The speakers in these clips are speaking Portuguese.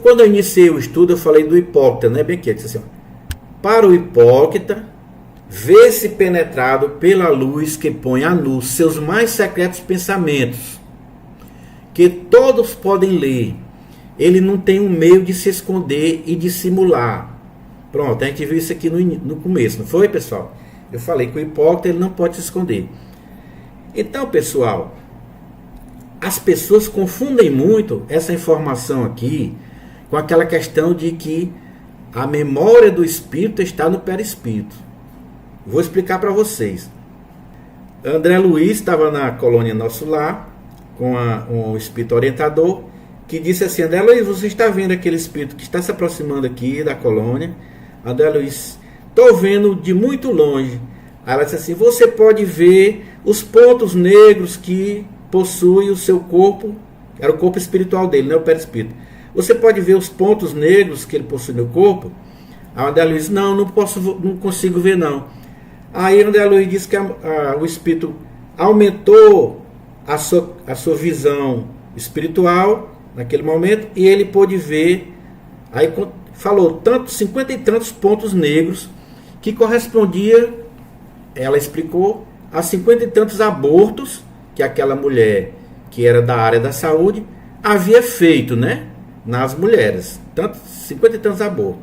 Quando eu iniciei o estudo, eu falei do hipócrita, né? Bem aqui, eu disse assim, ó, para o hipócrita, vê-se penetrado pela luz que põe a nu seus mais secretos pensamentos, que todos podem ler. Ele não tem um meio de se esconder e dissimular. Pronto, a gente viu isso aqui no começo, não foi, pessoal? Eu falei que o hipócrita ele não pode se esconder. Então, pessoal, as pessoas confundem muito essa informação aqui com aquela questão de que a memória do espírito está no perispírito. Vou explicar para vocês. André Luiz estava na colônia Nosso Lar com um espírito orientador que disse assim: André Luiz, você está vendo aquele espírito que está se aproximando aqui da colônia? André Luiz, estou vendo de muito longe. Aí ela disse assim: você pode ver os pontos negros que possui o seu corpo, era o corpo espiritual dele, não é o perispírito. Você pode ver os pontos negros que ele possui no corpo? Aí André Luiz, não consigo ver não. Aí André Luiz disse que o espírito aumentou a sua visão espiritual naquele momento e ele pôde ver, aí falou tantos 50 e tantos pontos negros que correspondia, ela explicou, a 50 e tantos abortos que aquela mulher que era da área da saúde havia feito, né, nas mulheres, tanto 50 e tantos abortos.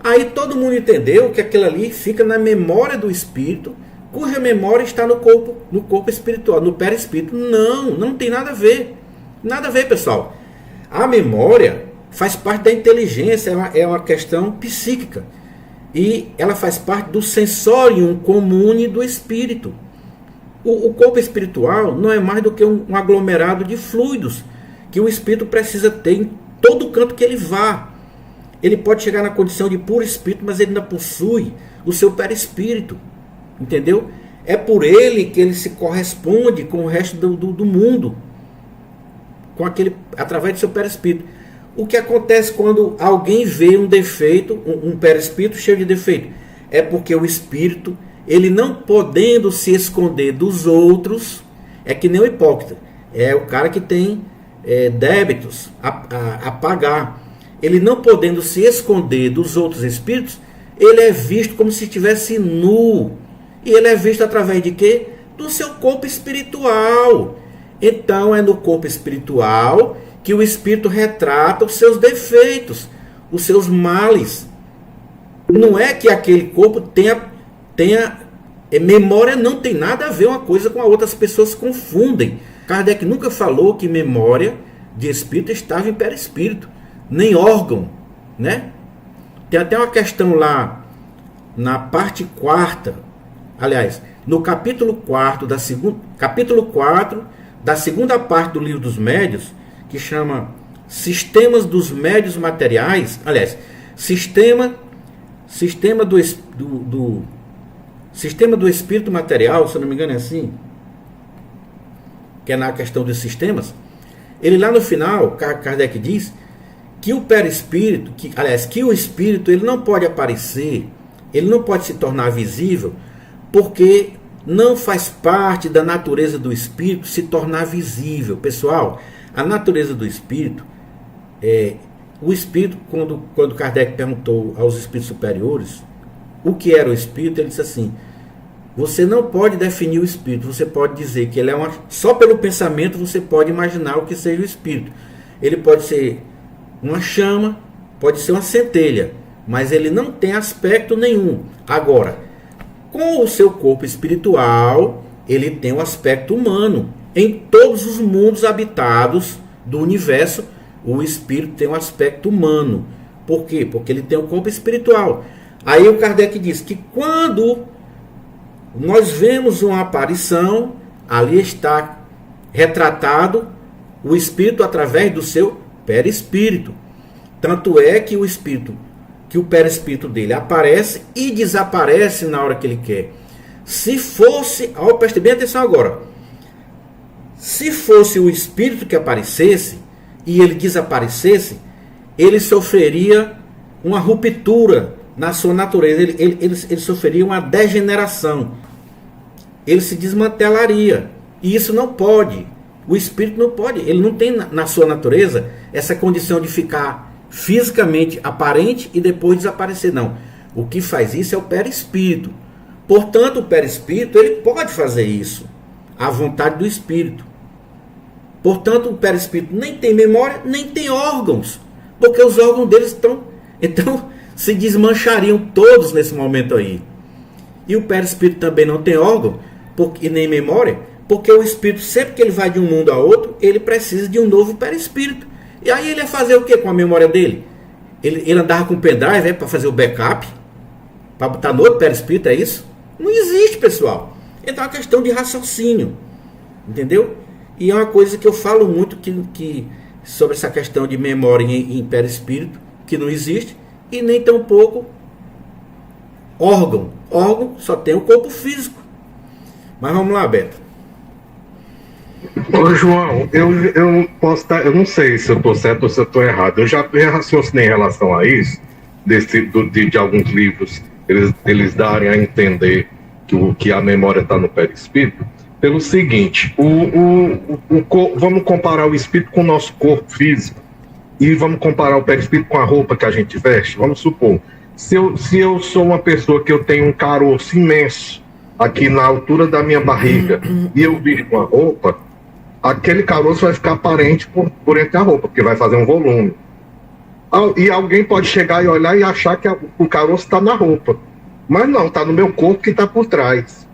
Aí todo mundo entendeu que aquilo ali fica na memória do espírito, cuja memória está no corpo espiritual, no perispírito. Não tem nada a ver. Nada a ver, pessoal. A memória faz parte da inteligência, é uma questão psíquica. E ela faz parte do sensorium comune do espírito. O corpo espiritual não é mais do que um aglomerado de fluidos que o espírito precisa ter em todo canto que ele vá. Ele pode chegar na condição de puro espírito, mas ele ainda possui o seu perispírito. Entendeu? É por ele que ele se corresponde com o resto do mundo, através do seu perispírito. O que acontece quando alguém vê um defeito, um perispírito cheio de defeito? É porque o espírito, ele não podendo se esconder dos outros, é que nem o hipócrita. É o cara que tem débitos a pagar. Ele não podendo se esconder dos outros espíritos, ele é visto como se estivesse nu. E ele é visto através de quê? Do seu corpo espiritual. Então é no corpo espiritual que o espírito retrata os seus defeitos, os seus males. Não é que aquele corpo tenha memória, não tem nada a ver uma coisa com a outra, as pessoas confundem. Kardec nunca falou que memória de espírito estava em perispírito, nem órgão, né? Tem até uma questão lá na parte 4ª, aliás, no capítulo 4 da segunda parte do Livro dos Médiuns, que chama Sistemas dos Médiuns Materiais, aliás, sistema do espírito material, se eu não me engano é assim, que é na questão dos sistemas. Ele lá no final, Kardec diz que o perispírito, que o espírito, ele não pode aparecer, ele não pode se tornar visível, porque não faz parte da natureza do espírito se tornar visível. Pessoal, a natureza do espírito, o espírito, quando Kardec perguntou aos espíritos superiores o que era o espírito, ele disse assim: você não pode definir o espírito, você pode dizer que ele é só pelo pensamento você pode imaginar o que seja o espírito. Ele pode ser uma chama, pode ser uma centelha, mas ele não tem aspecto nenhum. Agora, com o seu corpo espiritual, ele tem um aspecto humano. Em todos os mundos habitados do universo, o espírito tem um aspecto humano. Por quê? Porque ele tem um corpo espiritual. Aí o Kardec diz que quando nós vemos uma aparição, ali está retratado o espírito através do seu perispírito. Tanto é que o perispírito dele aparece e desaparece na hora que ele quer. Se fosse, preste bem atenção agora, se fosse o espírito que aparecesse e ele desaparecesse, ele sofreria uma ruptura na sua natureza, ele sofreria uma degeneração, ele se desmantelaria, e isso não pode. O espírito não pode, ele não tem na sua natureza essa condição de ficar fisicamente aparente e depois desaparecer. Não. O que faz isso é o perispírito. Portanto, o perispírito ele pode fazer isso à vontade do espírito. Portanto, o perispírito nem tem memória, nem tem órgãos, porque os órgãos deles estão, então, se desmanchariam todos nesse momento aí. E o perispírito também não tem órgão, e nem memória, porque o espírito, sempre que ele vai de um mundo a outro, ele precisa de um novo perispírito. E aí ele ia fazer o que com a memória dele? Ele andava com pendrive para fazer o backup, para botar no outro perispírito, é isso? Não existe, pessoal. Então é uma questão de raciocínio, entendeu? E é uma coisa que eu falo muito sobre essa questão de memória em perispírito, que não existe, e nem tampouco órgão. Órgão só tem o corpo físico. Mas vamos lá, Beto. Ô, João, eu posso estar, eu não sei se eu estou certo ou se eu estou errado. Eu já raciocinei em relação a isso, de alguns livros, eles darem a entender que a memória está no perispírito, pelo seguinte: vamos comparar o espírito com o nosso corpo físico e vamos comparar o perispírito com a roupa que a gente veste. Vamos supor, se eu sou uma pessoa que eu tenho um caroço imenso aqui na altura da minha barriga e eu visto uma roupa, aquele caroço vai ficar aparente por entre a roupa, porque vai fazer um volume. E alguém pode chegar e olhar e achar que o caroço está na roupa. Mas não, está no meu corpo que está por trás.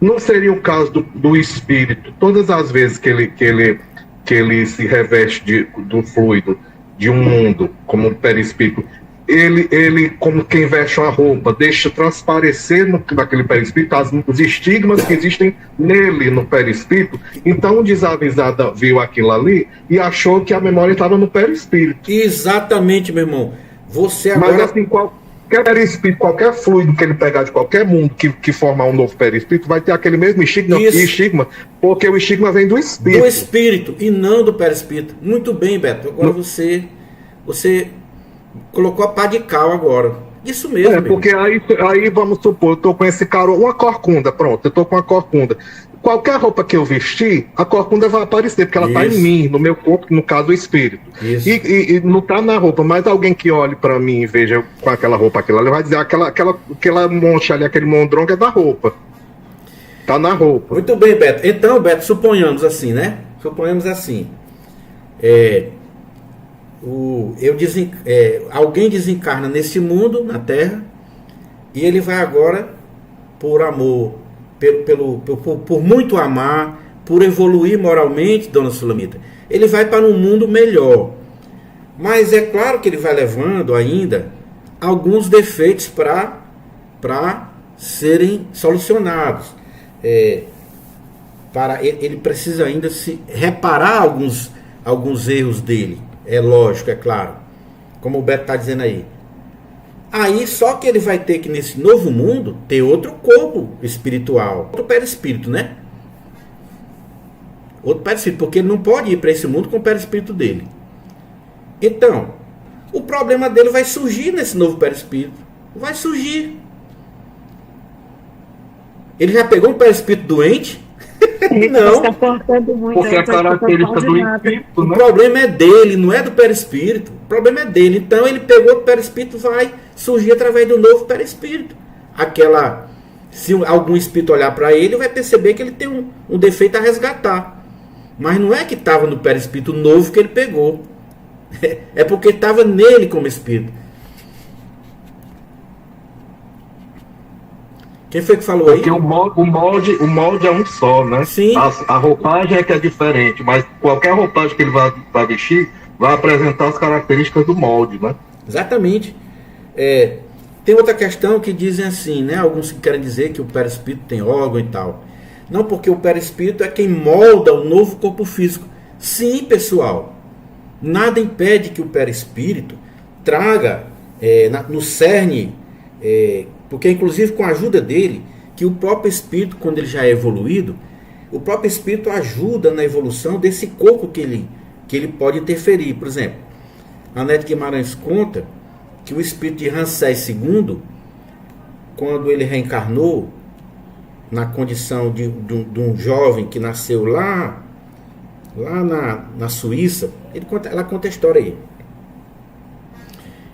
Não seria o caso do espírito, todas as vezes que ele se reveste do fluido de um mundo, como um perispírito, ele, como quem veste uma roupa, deixa transparecer naquele perispírito os estigmas que existem nele, no perispírito. Então o desavisado viu aquilo ali e achou que a memória estava no perispírito. Exatamente, meu irmão. Você agora... Mas assim, qualquer perispírito, qualquer fluido que ele pegar de qualquer mundo que formar um novo perispírito, vai ter aquele mesmo estigma, porque o estigma vem do espírito. Do espírito e não do perispírito. Muito bem, Beto. Agora você colocou a pá de cal agora. Isso mesmo. Porque aí vamos supor, eu tô com esse caroço, uma corcunda, pronto, eu tô com uma corcunda. Qualquer roupa que eu vestir, a corcunda vai aparecer, porque ela tá em mim, no meu corpo, no caso o espírito. E não tá na roupa, mas alguém que olhe para mim e veja com aquela roupa, ele vai dizer aquela mancha ali, aquele mondrongo é da roupa. Tá na roupa. Muito bem, Beto. Então, Beto, suponhamos assim, né? Suponhamos assim. Alguém desencarna nesse mundo, na Terra, e ele vai agora, por amor, por muito amar, por evoluir moralmente, dona Sulamita, ele vai para um mundo melhor. Mas é claro que ele vai levando ainda alguns defeitos para serem solucionados. Ele precisa ainda se reparar alguns erros dele. É lógico, é claro. Como o Beto está dizendo aí. Aí só que ele vai ter que, nesse novo mundo, ter outro corpo espiritual. Outro perispírito, né? Outro perispírito. Porque ele não pode ir para esse mundo com o perispírito dele. Então, o problema dele vai surgir nesse novo perispírito. Vai surgir. Ele já pegou um perispírito doente? Não, porque é característica do espírito, né? O problema é dele, não é do perispírito. O problema é dele. Então ele pegou o perispírito, vai surgir através do novo perispírito. Se algum espírito olhar para ele, vai perceber que ele tem um defeito a resgatar. Mas não é que estava no perispírito novo que ele pegou. É porque estava nele como espírito. Quem foi que falou aí? Porque o molde é um só, né? Sim. A roupagem é que é diferente, mas qualquer roupagem que ele vai vestir vai apresentar as características do molde, né? Exatamente. Tem outra questão que dizem assim, né? Alguns que querem dizer que o perispírito tem órgão e tal. Não, porque o perispírito é quem molda o novo corpo físico. Sim, pessoal. Nada impede que o perispírito traga no cerne... porque inclusive com a ajuda dele, que o próprio espírito, quando ele já é evoluído, o próprio espírito ajuda na evolução desse corpo que ele pode interferir. Por exemplo, a Neto Guimarães conta que o espírito de Ramsés II, quando ele reencarnou na condição de um jovem que nasceu lá na Suíça, Ela conta a história aí.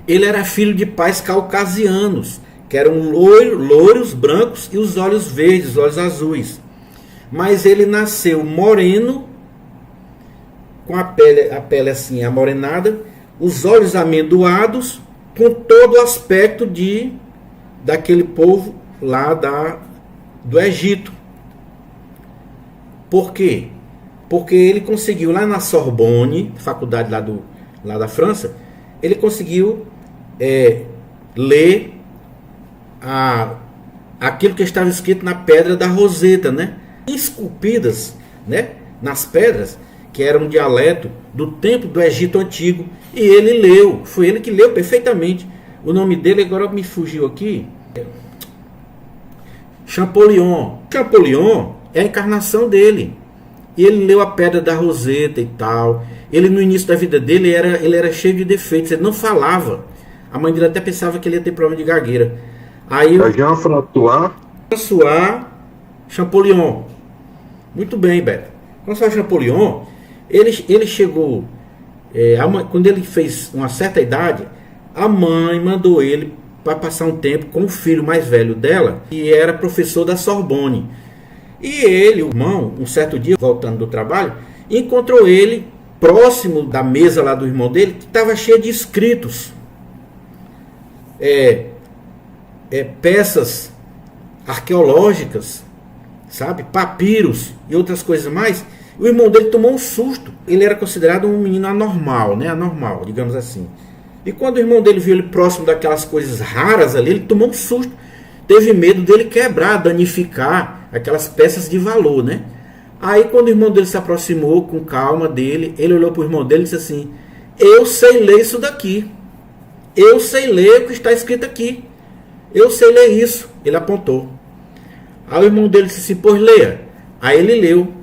Ele era filho de pais caucasianos, que eram loiros, brancos e os olhos verdes, os olhos azuis. Mas ele nasceu moreno, com a pele assim amorenada, os olhos amendoados, com todo o aspecto daquele povo lá do Egito. Por quê? Porque ele conseguiu lá na Sorbonne, faculdade lá da França, ele conseguiu ler aquilo que estava escrito na pedra da Roseta, né? Esculpidas, né, nas pedras, que era um dialeto do tempo do Egito Antigo. E ele leu, foi ele que leu perfeitamente. O nome dele agora me fugiu aqui. Champollion. Champollion é a encarnação dele. E ele leu a pedra da Roseta e tal. Ele, no início da vida dele, ele era cheio de defeitos. Ele não falava. A mãe dele até pensava que ele ia ter problema de gagueira. Aí Jean-François Champollion. Muito bem, Beto. François Champollion, ele chegou... quando ele fez uma certa idade, a mãe mandou ele para passar um tempo com o filho mais velho dela, que era professor da Sorbonne. E ele, o irmão, um certo dia, voltando do trabalho, encontrou ele próximo da mesa lá do irmão dele, que estava cheia de escritos, peças arqueológicas, sabe, papiros e outras coisas mais. O irmão dele tomou um susto. Ele era considerado um menino anormal, né? Anormal, digamos assim. E quando o irmão dele viu ele próximo daquelas coisas raras ali, ele tomou um susto. Teve medo dele quebrar, danificar aquelas peças de valor, né? Aí quando o irmão dele se aproximou com calma dele, ele olhou para o irmão dele e disse assim: eu sei ler isso daqui. Eu sei ler o que está escrito aqui. Eu sei ler isso. Ele apontou. Aí o irmão dele disse assim: pois leia. Aí ele leu.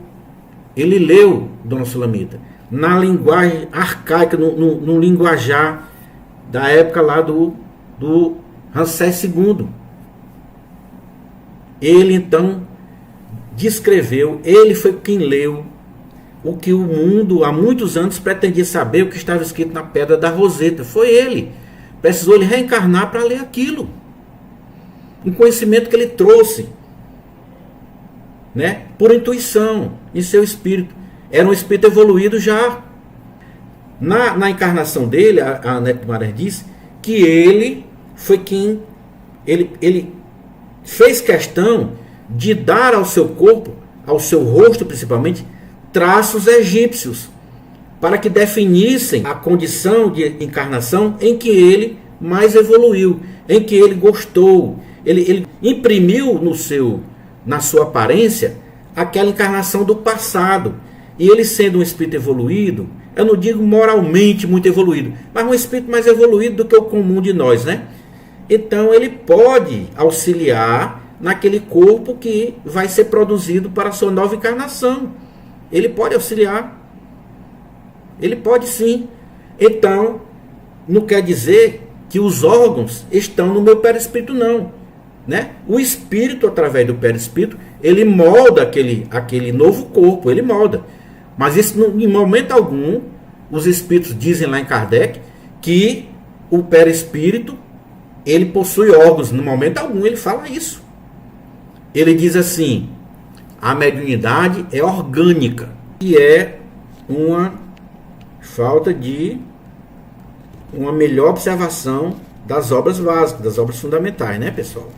Ele leu, dona Sulamita, na linguagem arcaica, no linguajar da época lá do Ramsés II. Ele então descreveu, ele foi quem leu o que o mundo há muitos anos pretendia saber, o que estava escrito na pedra da Roseta. Foi ele. Precisou ele reencarnar para ler aquilo. Um conhecimento que ele trouxe, né, por intuição, em seu espírito. Era um espírito evoluído já. Na encarnação dele, a Neto Guimarães disse que ele foi quem... Ele fez questão de dar ao seu corpo, ao seu rosto principalmente, traços egípcios, para que definissem a condição de encarnação em que ele mais evoluiu, em que ele gostou. Ele imprimiu na sua aparência aquela encarnação do passado. E ele, sendo um espírito evoluído, eu não digo moralmente muito evoluído, mas um espírito mais evoluído do que o comum de nós, né? Então ele pode auxiliar naquele corpo que vai ser produzido para a sua nova encarnação. Ele pode auxiliar. Ele pode sim. Então, não quer dizer que os órgãos estão no meu perispírito, não, né? O espírito, através do perispírito, ele molda aquele novo corpo, ele molda. Mas isso, em momento algum, os espíritos dizem lá em Kardec que o perispírito, ele possui órgãos. No momento algum ele fala isso. Ele diz assim: a mediunidade é orgânica, e é uma falta de uma melhor observação das obras básicas, das obras fundamentais, né, pessoal?